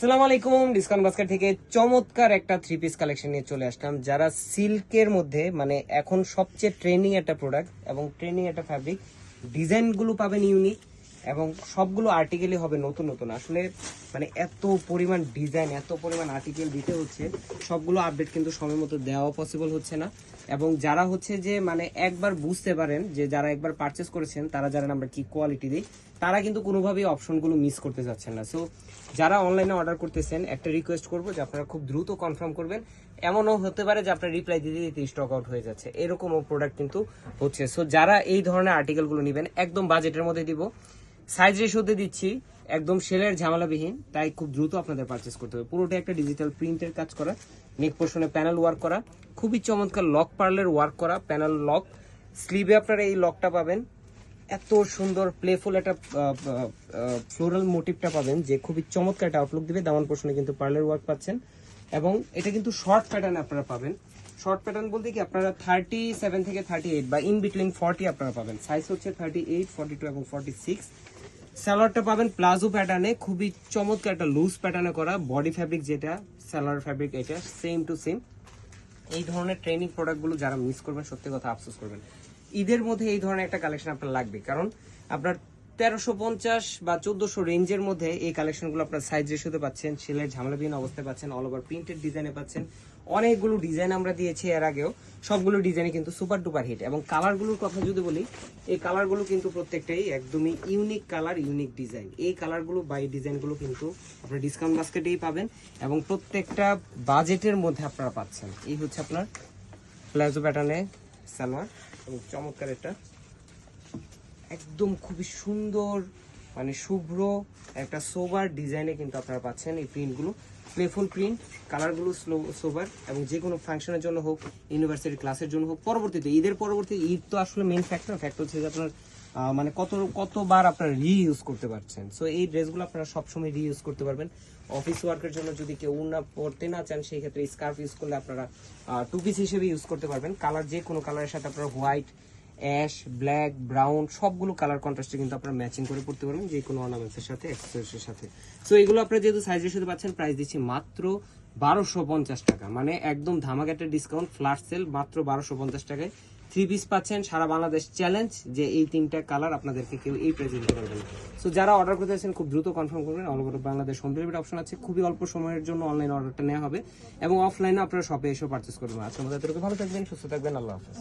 আসসালামু আলাইকুম। Discount basket থেকে চমৎকার একটা থ্রি পিস কালেকশন নিয়ে চলে আসলাম। যারা সিল্কের মধ্যে মানে এখন সবচেয়ে ট্রেন্ডিং একটা প্রোডাক্ট এবং ট্রেন্ডিং একটা ফ্যাব্রিক, ডিজাইনগুলো পাবেন ইউনিক এবং সবগুলো আর্টিকেলই হবে নতুন নতুন। আসলে মানে এত পরিমাণ ডিজাইন, এত পরিমাণ আর্টিকেল দিতে হচ্ছে, সবগুলো আপডেট কিন্তু সময় মতো দেওয়া পসিবল হচ্ছে না। এবং যারা হচ্ছে যে মানে একবার বুঝতে পারেন যে যারা একবার পারচেস করেছেন, তারা জানেন আমরা কি কোয়ালিটি দিই, তারা কিন্তু কোনোভাবেই অপশনগুলো মিস করতে যাচ্ছেন না। সো যারা অনলাইনে অর্ডার করতেছেন, একটা রিকোয়েস্ট করবো যে আপনারা খুব দ্রুত কনফার্ম করবেন। এমনও হতে পারে যে আপনার রিপ্লাই দিতে দিতে স্টক আউট হয়ে যাচ্ছে, এরকমও প্রোডাক্ট কিন্তু হচ্ছে। সো যারা এই ধরনের আর্টিকেলগুলো নেবেন, একদম বাজেটের মধ্যে দিব, সাইজ রেশিওতে দিচ্ছি, একদম সেলের ঝামেলাবিহীন, তাই খুব দ্রুত আপনাদের পারচেস করতে হবে। পুরোটা একটা ডিজিটাল প্রিন্টের কাজ করা, নেক পোর্শনে প্যানেল ওয়ার্ক করা, খুবই চমৎকার লক পার্লের ওয়ার্ক করা প্যানেল লক। স্লিভে আপনারা এই লকটা পাবেন, এত সুন্দর প্লেফুল একটা ফ্লোরাল মোটিভটা পাবেন যে খুবই চমৎকার একটা আউটলুক দিবে। দামান পোর্শনে কিন্তু পার্লের ওয়ার্ক পাচ্ছেন এবং এটা কিন্তু শর্ট প্যাটার্ন আপনারা পাবেন। শর্ট প্যাটার্ন বলতে কি আপনারা 37 থেকে 38 বা ইন বিটুইন 40 আপনারা পাবেন। সাইজ হচ্ছে 38, 42 এবং 46। স্যালোয়ারটা পাবেন প্লাজো প্যাটার্নে, খুবই চমৎকার একটা লুজ প্যাটার্নে করা। বডি ফ্যাব্রিক যেটা, স্যালোয়ার ফ্যাব্রিক এটা সেম টু সেম। এই ধরনের ট্রেনিং প্রোডাক্টগুলো যারা মিস করবেন, সত্যি কথা আফসোস করবেন। ঈদের মধ্যে এই ধরনের একটা কালেকশন আপনার লাগবে, কারণ আপনার 1350 বা 1400 রেঞ্জের মধ্যে এই কালেকশনগুলো আপনার সাইজ রেশিওতে পাচ্ছেন, সেলের ঝামেলাবিহীন অবস্থায় পাচ্ছেন, অল ওভার প্রিন্টেড ডিজাইনে পাচ্ছেন। অনেকগুলো ডিজাইন আমরা দিয়েছি এর আগেও, সবগুলো ডিজাইনে কিন্তু সুপার ডুপার হিট। এবং কালারগুলোর কথা যদি বলি, এই কালারগুলো কিন্তু প্রত্যেকটাই একদমই ইউনিক কালার, ইউনিক ডিজাইন। এই কালারগুলো বা এই ডিজাইনগুলো কিন্তু আপনার ডিসকাউন্ট বাস্কেটেই পাবেন এবং প্রত্যেকটা বাজেটের মধ্যে আপনারা পাচ্ছেন। এই হচ্ছে আপনার প্লাজো প্যাটার্নে সালোয়ার এবং চমৎকার একটা একদম খুবই সুন্দর মানে শুভ্র একটা সোবার ডিজাইনে কিন্তু আপনারা পাচ্ছেন এই প্রিন্টগুলো। প্লেফুল প্রিন্ট, কালারগুলো সোবার এবং যে কোনো ফাংশনের জন্য হোক, ইউনিভার্সিটি ক্লাসের জন্য হোক, পরবর্তীতে ঈদের পরবর্তী ঈদ তো আসলে মেইন ফ্যাক্টর হচ্ছে যে আপনার মানে কতবার আপনারা রিইউজ করতে পারছেন। সো এই ড্রেসগুলো আপনারা সবসময় রিইউজ করতে পারবেন। অফিস ওয়ার্কের জন্য যদি কেউ উন্না পড়তে না চান, সেই ক্ষেত্রে স্কার্ফ ইউজ করলে আপনারা টু পিস হিসেবে ইউজ করতে পারবেন। কালার যে কোনো কালারের সাথে আপনারা হোয়াইট, অ্যাশ, ব্ল্যাক, ব্রাউন সবগুলো কালার কন্ট্রাস্টে কিন্তু আপনারা ম্যাচিং করে পড়তে পারবেন যে কোনো অর্নামেন্টসের সাথে, অ্যাক্সেসরিজের সাথে। সো এগুলো আপনারা যেহেতু সাইজের সাথে পাচ্ছেন, প্রাইস দিচ্ছি মাত্র 1250 টাকা, মানে একদম ধামাকাটা ডিসকাউন্ট, ফ্ল্যাট সেল, মাত্র 1250 টাকায় থ্রি পিস পাচ্ছেন। সারা বাংলাদেশ চ্যালেঞ্জ যে এই তিনটা কালার আপনাদেরকে কেউ এই প্রাইসে দিতে পারবেন। সো যারা অর্ডার করতে চাচ্ছেন খুব দ্রুত কনফার্ম করবেন। All over Bangladesh home delivery option আছে, খুবই অল্প সময়ের জন্য অনলাইন অর্ডারটা নেওয়া হবে এবং অফলাইনে আপনারা শপে এসেও পারচেস করবেন। আজকের মধ্যে ভালো থাকবেন, সুস্থ থাকবেন, আল্লাহ হাফেজ।